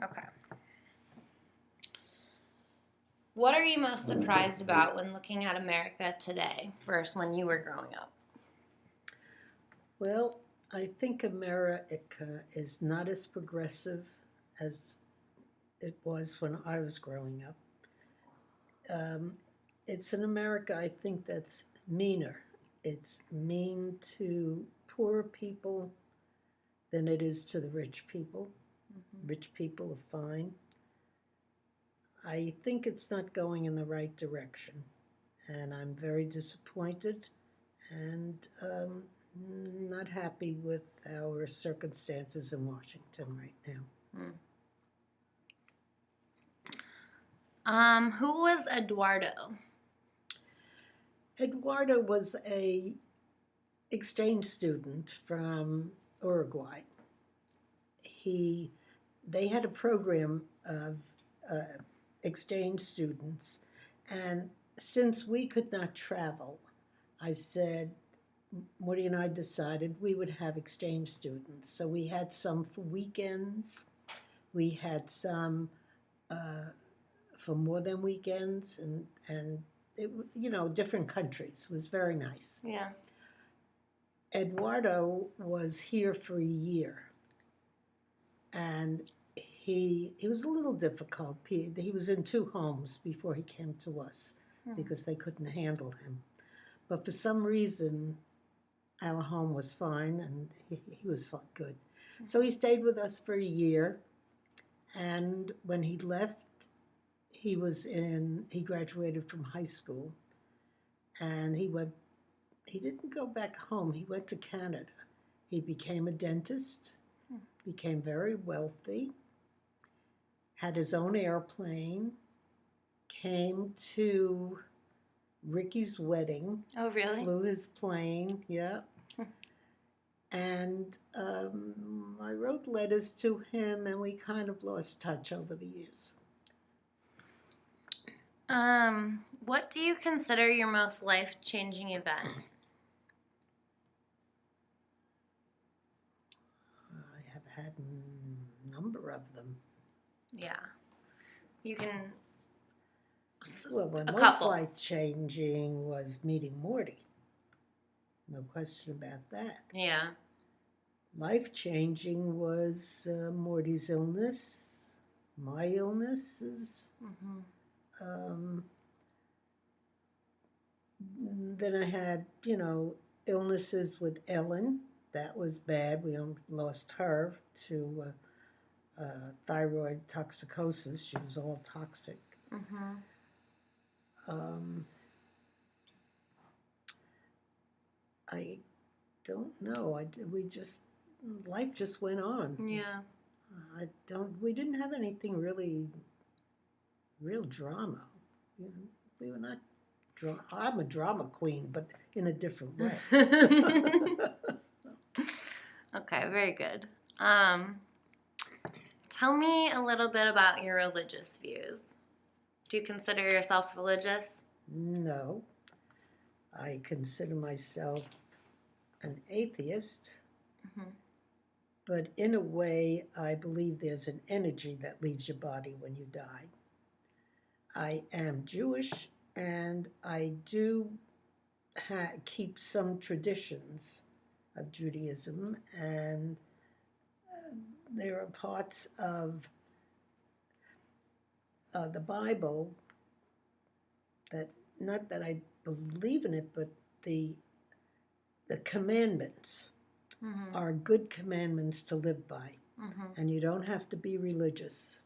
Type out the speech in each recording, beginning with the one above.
Okay. What are you most surprised about when looking at America today versus when you were growing up? Well, I think America is not as progressive as it was when I was growing up. Um, it's an America, I think, that's meaner. It's mean to poorer people than it is to the rich people. Mm-hmm. Rich people are fine. I think it's not going in the right direction, and I'm very disappointed and not happy with our circumstances in Washington right now. Who was Eduardo? Eduardo was a exchange student from Uruguay. He they had a program of uh, exchange students, and since we could not travel, I said Woody and I decided we would have exchange students. So we had some for weekends, we had some uh, for more than weekends, and different countries. It was very nice. Yeah. Eduardo was here for a year, and he was a little difficult. He was in two homes before he came to us because they couldn't handle him. But for some reason, our home was fine, and he was good. So he stayed with us for a year, and when he left, he graduated from high school, and he didn't go back home. He went to Canada. He became a dentist, became very wealthy, had his own airplane, came to Ricky's wedding. Oh, really? Flew his plane, yeah. And I wrote letters to him, and we kind of lost touch over the years. What do you consider your most life-changing event? I have had a number of them. Yeah. You can. Well, my A most couple. life-changing was meeting Morty. No question about that. Yeah. Life-changing was Morty's illness, my illnesses. Um, then I had, illnesses with Ellen. That was bad. We lost her to thyroid toxicosis. She was all toxic. Um, I don't know. Life just went on. Yeah. We didn't have anything really, real drama. We were not, I'm a drama queen, but in a different way. Okay, very good. Tell me a little bit about your religious views. Do you consider yourself religious? No, I consider myself an atheist, but in a way, I believe there's an energy that leaves your body when you die. I am Jewish, and I do keep some traditions of Judaism, and there are parts of the Bible that, not that I believe in it, but the commandments are good commandments to live by. And you don't have to be religious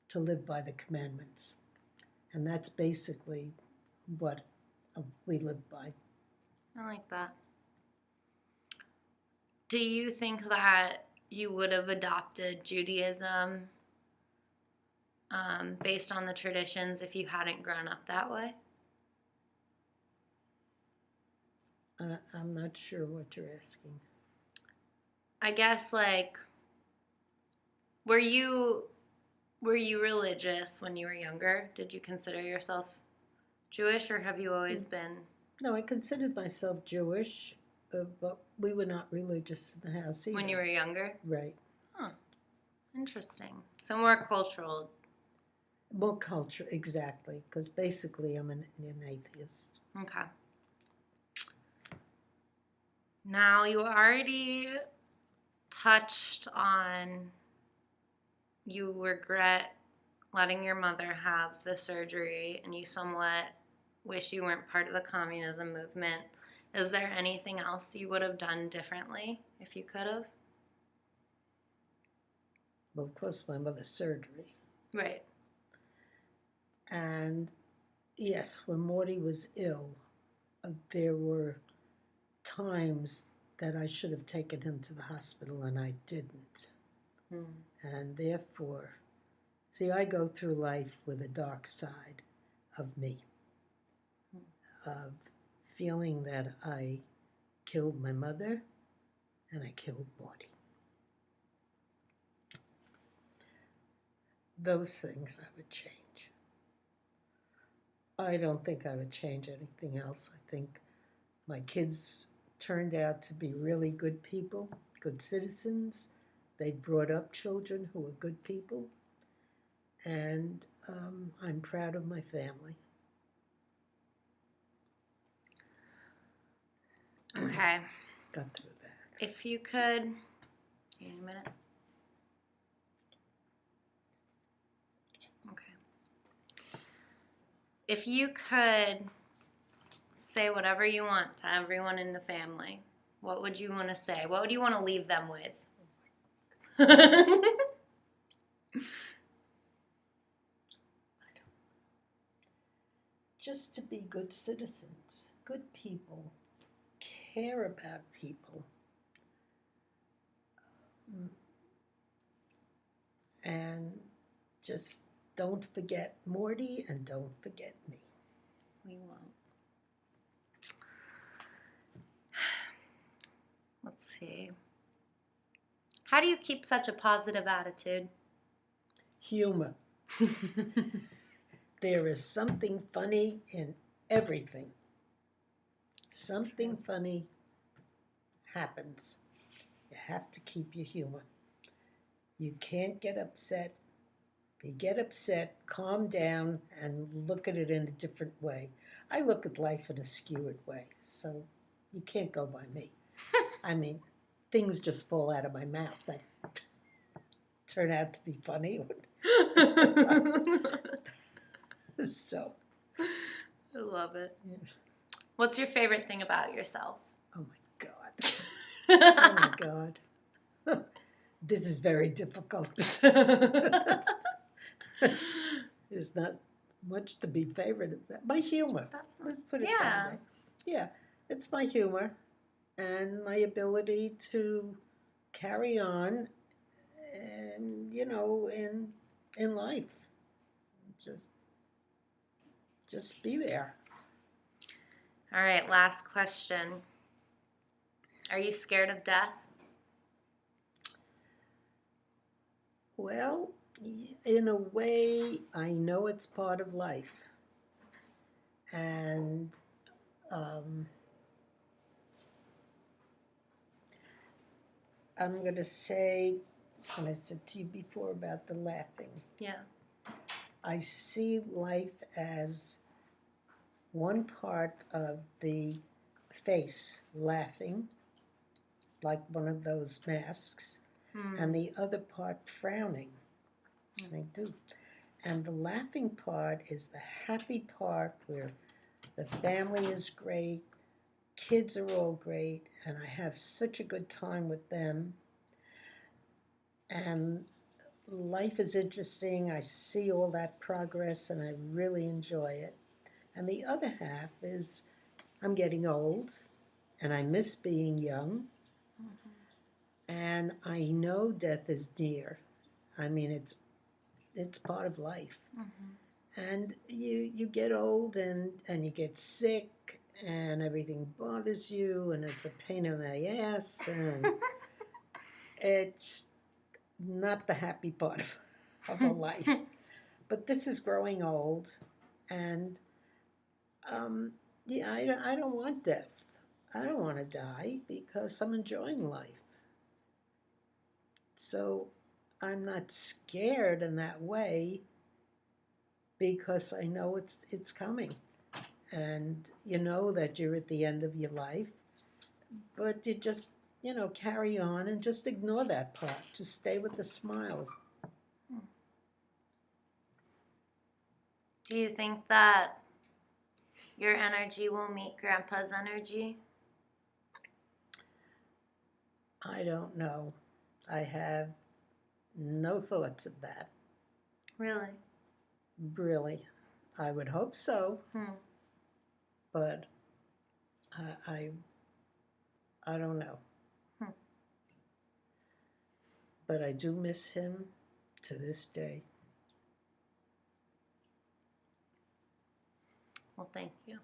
to live by the commandments. And that's basically what we live by. I like that. Do you think that you would have adopted Judaism based on the traditions if you hadn't grown up that way? I'm not sure what you're asking. I guess were you religious when you were younger? Did you consider yourself Jewish, or have you always been? No, I considered myself Jewish, but we were not religious in the house either. When you were younger? Right. Huh. Interesting. So more cultural. More culture, exactly, because basically I'm an atheist. Okay. Now you already touched on you regret letting your mother have the surgery and you somewhat wish you weren't part of the communism movement. Is there anything else you would have done differently if you could have? Well, of course, my mother's surgery. Right. And yes, when Morty was ill, there were times that I should have taken him to the hospital and I didn't. And therefore, see, I go through life with a dark side of me, of feeling that I killed my mother and I killed Morty. Those things I would change. I don't think I would change anything else. I think my kids turned out to be really good people, good citizens. They brought up children who were good people. And I'm proud of my family. Okay. Got through that. If you could, wait a minute. Okay. If you could say whatever you want to everyone in the family, what would you want to say? What would you want to leave them with? Just to be good citizens, good people, care about people, and just don't forget Morty and don't forget me. We won't. Let's see. How do you keep such a positive attitude? Humor. There is something funny in everything. Something funny happens. You have to keep your humor. You can't get upset. If you get upset, calm down and look at it in a different way. I look at life in a skewed way, so you can't go by me. I mean, things just fall out of my mouth that turn out to be funny. So, I love it. What's your favorite thing about yourself? oh my God. Oh my God. This is very difficult. There's not much to be favored about. My humor. That's Let's put it yeah. that way. Yeah, it's my humor and my ability to carry on and, you know, in life. Just be there. All right, last question. Are you scared of death? Well, in a way, I know it's part of life. And I'm going to say, and I said to you before about the laughing. Yeah. I see life as one part of the face laughing, like one of those masks, and the other part frowning. I do. And the laughing part is the happy part where the family is great, kids are all great, and I have such a good time with them. And life is interesting. I see all that progress and I really enjoy it. And the other half is I'm getting old and I miss being young. And I know death is near. I mean, it's part of life. And you get old and you get sick and everything bothers you and it's a pain in the ass and it's not the happy part of a life. But this is growing old and yeah, I don't want death. I don't want to die because I'm enjoying life. So I'm not scared in that way because I know it's coming. And you know that you're at the end of your life, but you just, carry on and just ignore that part. Just stay with the smiles. Do you think that your energy will meet Grandpa's energy? I don't know. I have no thoughts of that, Really? really. I would hope so, Hmm. but I, I don't know. Hmm. But I do miss him to this day. Well, thank you.